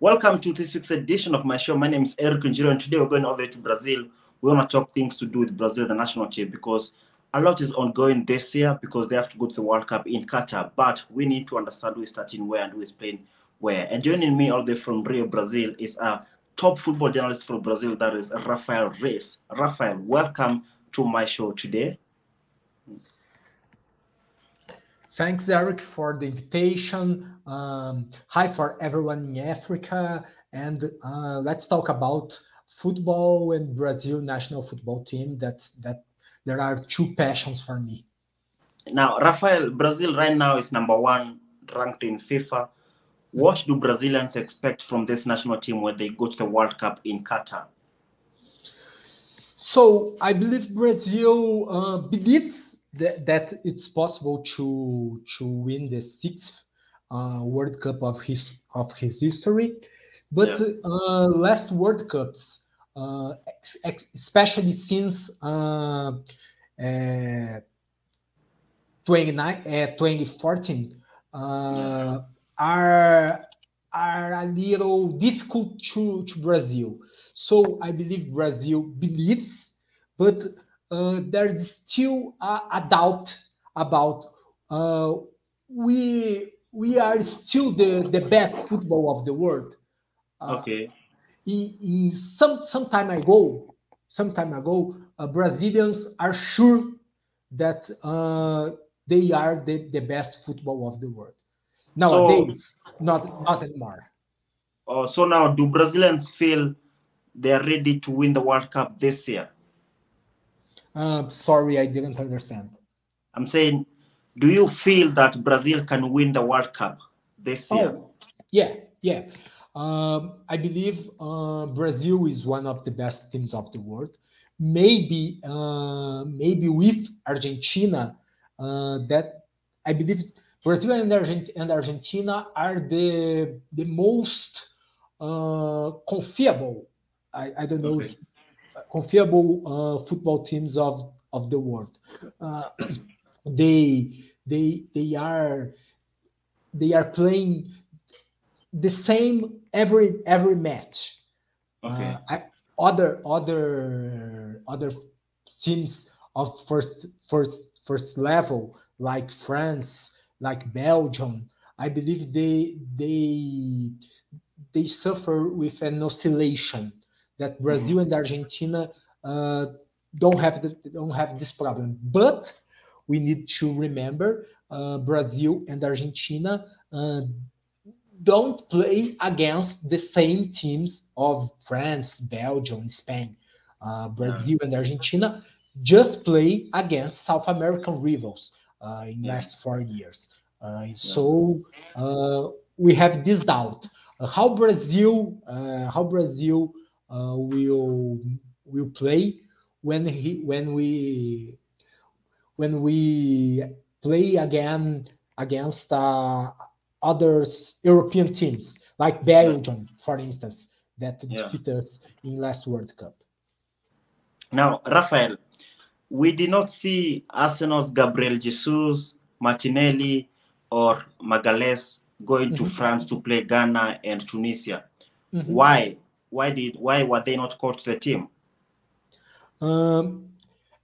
Welcome to this week's edition of my show. My name is Njiru, and today we're going all the way to Brazil. We want to talk things to do with Brazil, the national team, because a lot is ongoing this year because they have to go to the World Cup in Qatar. But we need to understand who is starting where and who is playing where. And joining me all the way from Rio, Brazil, is a top football journalist from Brazil, that is Rafael Reis. Rafael, welcome to my show today. Thanks, Eric, for the invitation. Hi for everyone in Africa, and let's talk about football and Brazil national football team. That there are two passions for me. Now, Rafael, Brazil right now is #1 ranked in FIFA. What do Brazilians expect from this national team when they go to the World Cup in Qatar? So I believe Brazil believes that it's possible to win the 6th World Cup of his history, but last World Cups, especially since 2014, are a little difficult to Brazil. So I believe Brazil believes, but there's still a doubt about we are still the best football of the world. Okay. In some time ago, Brazilians are sure that they are the best football of the world. Nowadays, not anymore. So now, do Brazilians feel they are ready to win the World Cup this year? Sorry, I didn't understand. I'm saying, do you feel that Brazil can win the World Cup this year? Yeah. I believe Brazil is one of the best teams of the world. Maybe with Argentina, that I believe Brazil and Argentina are the most confiable. I don't know if confiable football teams of the world. They are playing the same every match. Okay. Other teams of first level, like France, like Belgium, I believe they suffer with an oscillation that Brazil and Argentina don't have this problem. But we need to remember Brazil and Argentina don't play against the same teams of France, Belgium, Spain. Brazil and Argentina just play against South American rivals in last 4 years. So we have this doubt how Brazil will play when we play again against other European teams, like Belgium, for instance, that defeat us in last World Cup. Now, Rafael, we did not see Arsenal's Gabriel Jesus, Martinelli, or Magalhaes going to France to play Ghana and Tunisia. Why were they not called to the team?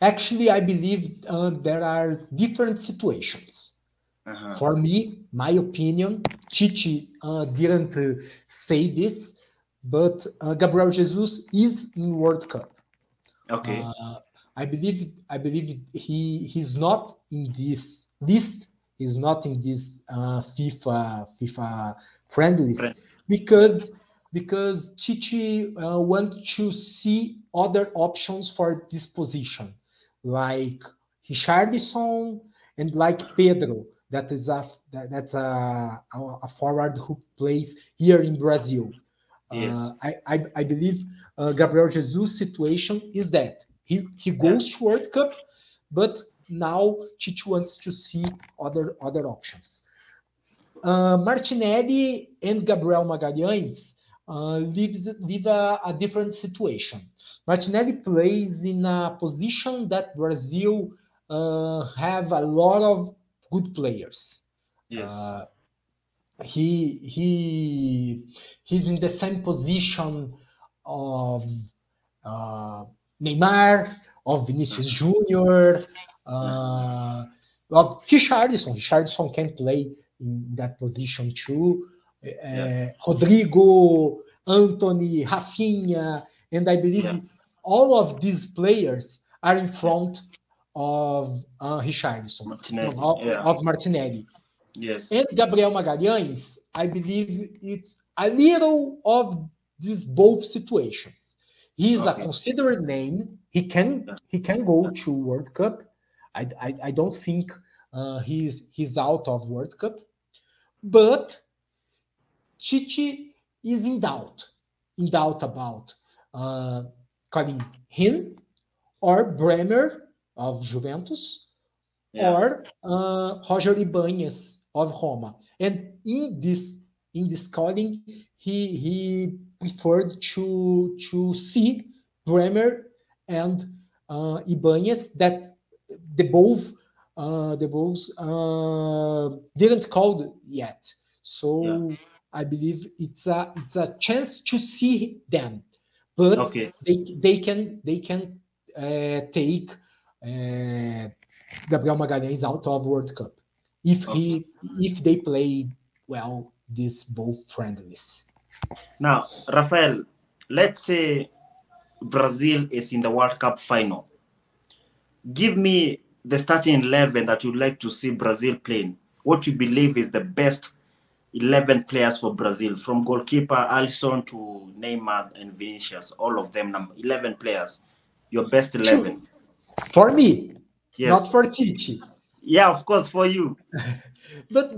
Actually, I believe there are different situations. For me, my opinion, Chichi didn't say this, but Gabriel Jesus is in World Cup. Okay. I believe he's not in this list. He's not in this FIFA friendlies because Chichi wants to see other options for this position, like Richarlison and like Pedro. That's a forward who plays here in Brazil. Yes. I believe Gabriel Jesus' situation is that he goes to World Cup, but now Chichi wants to see other options. Martinelli and Gabriel Magalhães live a different situation. Martinelli plays in a position that Brazil have a lot of good players. Yes. he's in the same position of Neymar, of Vinicius Junior, of Richarlison. Richarlison can play in that position too. Rodrigo, Anthony, Rafinha, and I believe all of these players are in front of Richarlison, of Martinelli. Yes. And Gabriel Magalhães, I believe it's a little of these both situations. He is a considered name. He can go to World Cup. I don't think he's out of World Cup, but Tite is in doubt about calling him or Bremer of Juventus or Roger Ibanez of Roma. And in this calling, he preferred to see Bremer and Ibanez, that the both didn't call yet. So I believe it's a chance to see them, but they can take Gabriel Magalhães out of World Cup if they play well these both friendlies. Now, Rafael, let's say Brazil is in the World Cup final. Give me the starting 11 that you'd like to see Brazil playing. What you believe is the best 11 players for Brazil, from goalkeeper Alisson to Neymar and Vinicius, all of them, 11 players. Your best 11. For me, yes. Not for Tite. Yeah, of course, for you. but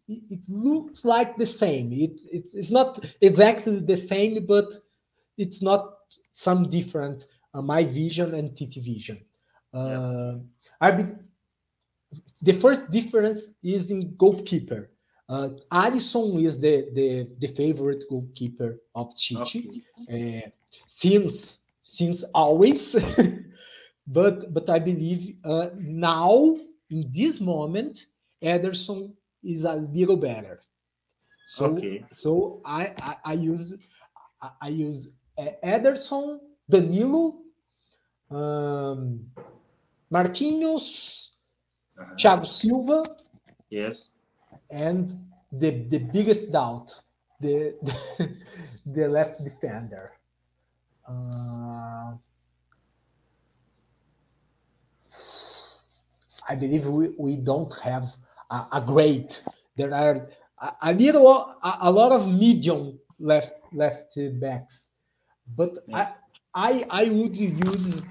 it looks like the same. It's not exactly the same, but it's not some different. My vision and Tite vision. The first difference is in goalkeeper. Alisson is the favorite goalkeeper of Tite since always. but I believe now in this moment Ederson is a little better. So I use Ederson, Danilo, Marquinhos, Thiago Silva, yes, and the biggest doubt, the left defender. I believe we don't have a great. There are a lot of medium left backs, but I would use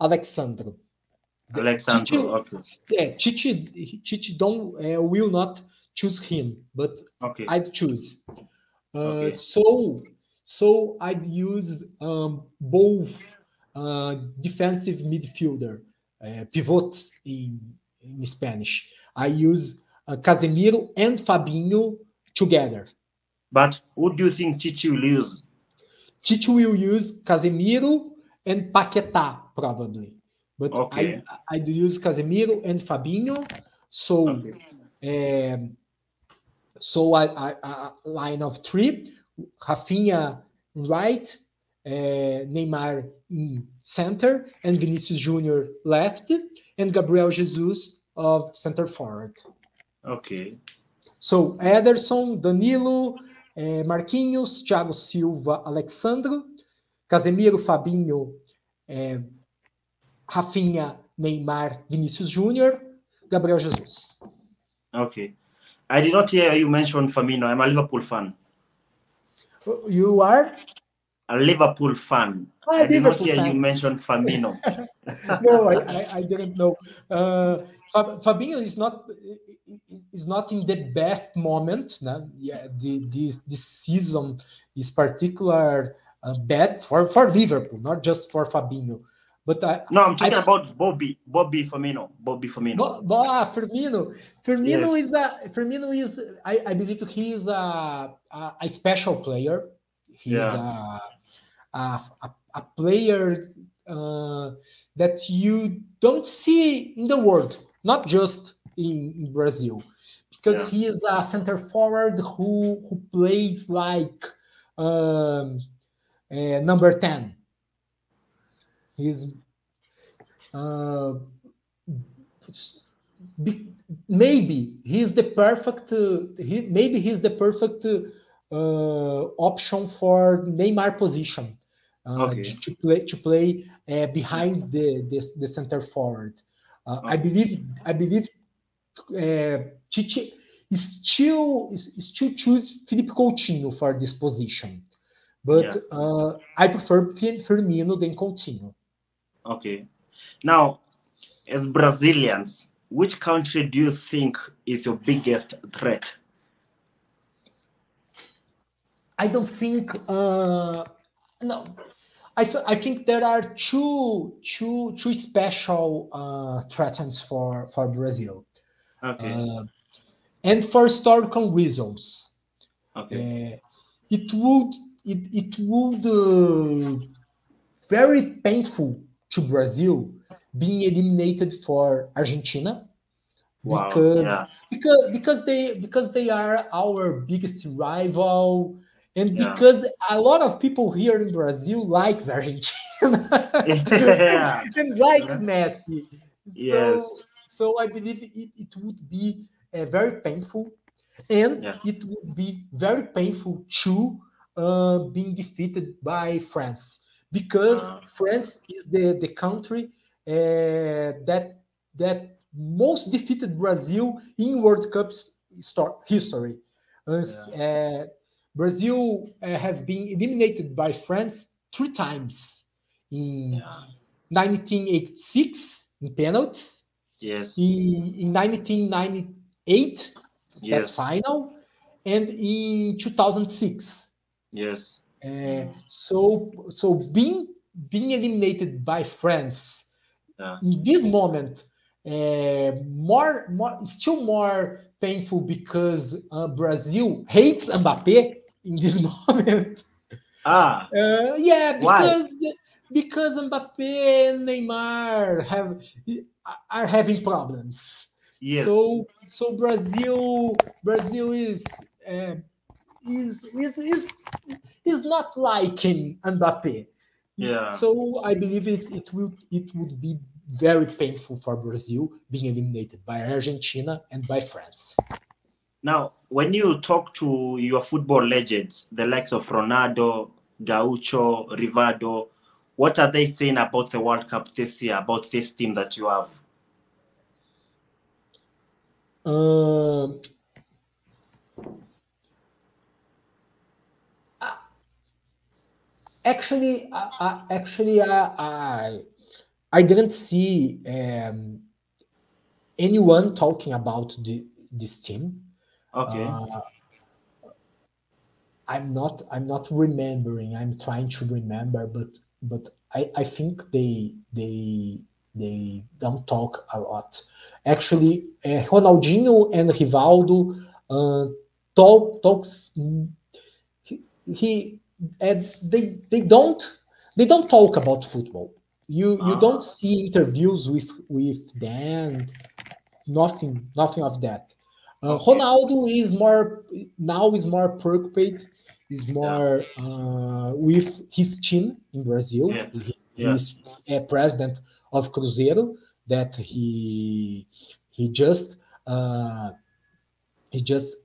Alexandro. Tite will not choose him, but I'd choose. So I'd use both defensive midfielder, pivots in Spanish. I use Casemiro and Fabinho together. But who do you think Tite will use? Tite will use Casemiro and Paquetá, probably. But I do use Casemiro and Fabinho. So I line of three: Rafinha right, Neymar in center, and Vinicius Junior left, and Gabriel Jesus of center forward. Okay. So Ederson, Danilo, Marquinhos, Thiago Silva, Alexandro, Casemiro, Fabinho, Rafinha, Neymar, Vinicius Junior, Gabriel Jesus. Okay. I did not hear you mention Firmino. I'm a Liverpool fan. You are? A Liverpool fan. I did not hear you mention Firmino. No, I didn't know. Fabinho is not in the best moment. No? Yeah, this season is particular bad for Liverpool, not just for Fabinho. But I'm talking about Bobby Firmino. Firmino. Firmino yes. is I believe he is a special player. He's a player that you don't see in the world, not just in Brazil, because he is a center forward who plays like number 10. He's maybe he's the perfect option for Neymar position to play behind the center forward. I believe Tite still choose Felipe Coutinho for this position, but I prefer Firmino than Coutinho. Okay, now as Brazilians, which country do you think is your biggest threat? I don't think. No, I think there are two special threats for Brazil. Okay. And for historical reasons. Okay. It would very painful to Brazil being eliminated for Argentina. Wow. Because they are our biggest rival, and because a lot of people here in Brazil likes Argentina and likes Messi. So I believe it would be very painful, and it would be very painful too being defeated by France, because France is the country that most defeated Brazil in World Cup's history. Brazil has been eliminated by France 3 times: in 1986 in penalties, in 1998 at final, and in 2006. So being eliminated by France in this moment, still more painful, because Brazil hates Mbappé in this moment. Because Mbappé and Neymar are having problems. So Brazil is not liking Mbappé. So I believe it would be very painful for Brazil being eliminated by Argentina and by France. Now, when you talk to your football legends, the likes of Ronaldo, Gaucho, Rivaldo, what are they saying about the World Cup this year, about this team that you have? Actually, I didn't see anyone talking about this team. Okay. I'm not remembering. I'm trying to remember, but I think they don't talk a lot. Actually, Ronaldinho and Rivaldo talks. They don't talk about football. You don't see interviews with them. Nothing of that. Ronaldo is more preoccupied, is more with his team in Brazil. He's a president of Cruzeiro, that he just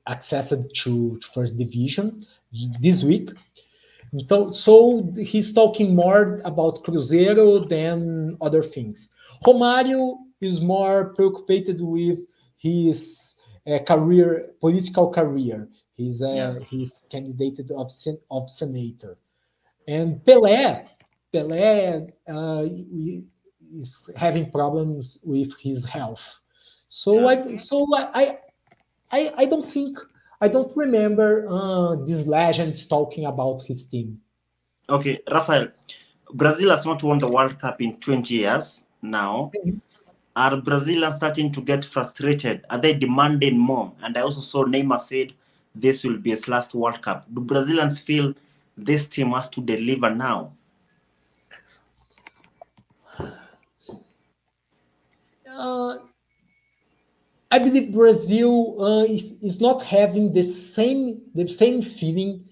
accessed to first division this week. So he's talking more about Cruzeiro than other things. Romário is more preoccupied with his political career. He's candidate of senator. And Pelé is having problems with his health. So I don't remember these legends talking about his team. Okay, Rafael, Brazil has not won the World Cup in 20 years now. Are Brazilians starting to get frustrated? Are they demanding more? And I also saw Neymar said this will be his last World Cup. Do Brazilians feel this team has to deliver now? I believe Brazil is not having the same feeling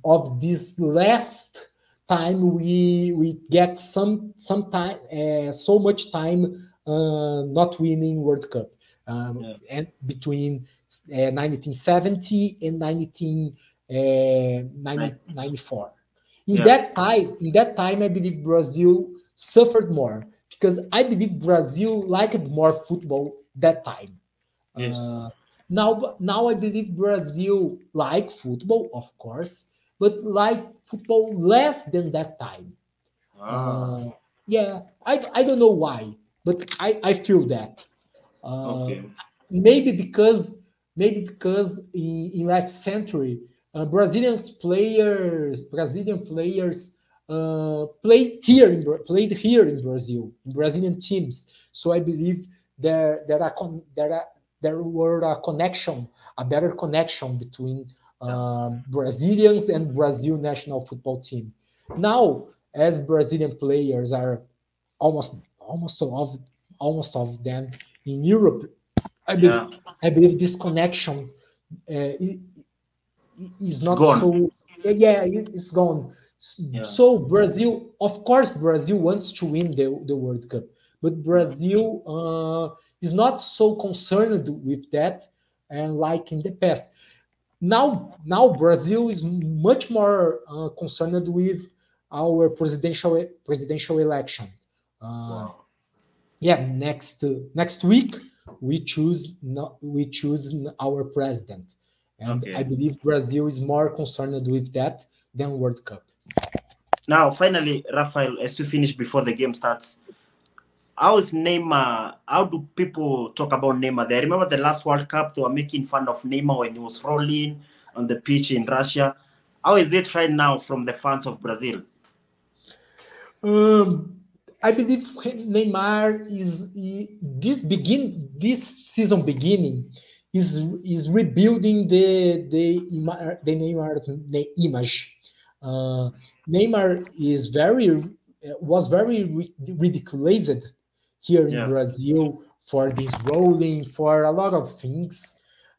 of this last time we get some time so much time not winning World Cup and between 1970 and 1994. In that time, I believe Brazil suffered more because I believe Brazil liked more football that time. Yes. Now I believe Brazil like football, of course, but like football less than that time. Yeah, I don't know why, but I feel that. Uh, Okay. maybe because in last century, Brazilian players played here in Brazil, in Brazilian teams. So I believe there were a better connection between Brazilians and Brazil national football team. Now, as Brazilian players are almost almost of almost of them in Europe, I Yeah. believe I believe this connection is It's not gone. so. Yeah, it's gone. Yeah. So Brazil, of course, Brazil wants to win the World Cup, but Brazil is not so concerned with that, and like in the past. Now Brazil is much more concerned with our presidential election. Uh, Wow. yeah, next week we choose our president, and I Okay. believe Brazil is more concerned with that than World Cup. Now, finally, Rafael, as we finish before the game starts, how is Neymar? How do people talk about Neymar? They remember the last World Cup, they were making fun of Neymar when he was rolling on the pitch in Russia. How is it right now from the fans of Brazil? Um, I believe Neymar this season beginning is rebuilding the Neymar image. Neymar was very ridiculed here in Yeah. Brazil for this rolling, for a lot of things.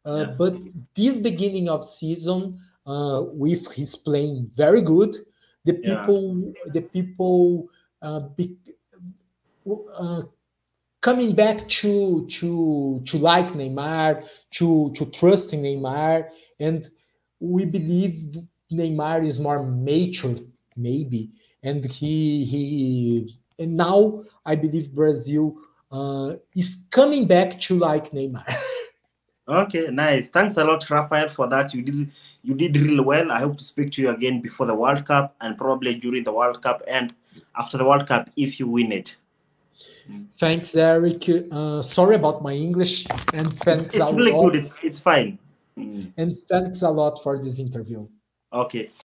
Yeah. But this beginning of season, with his playing very good, the Yeah. people be, uh, coming back to like Neymar, to trust in Neymar, and we believe Neymar is more mature, maybe, and and now I believe Brazil is coming back to like Neymar. Okay, nice. Thanks a lot, Rafael, for that. You did really well. I hope to speak to you again before the World Cup and probably during the World Cup and after the World Cup if you win it. Thanks, Eric. Sorry about my English, and It's thanks a it's really lot. good. It's fine. Mm. And thanks a lot for this interview. Okay.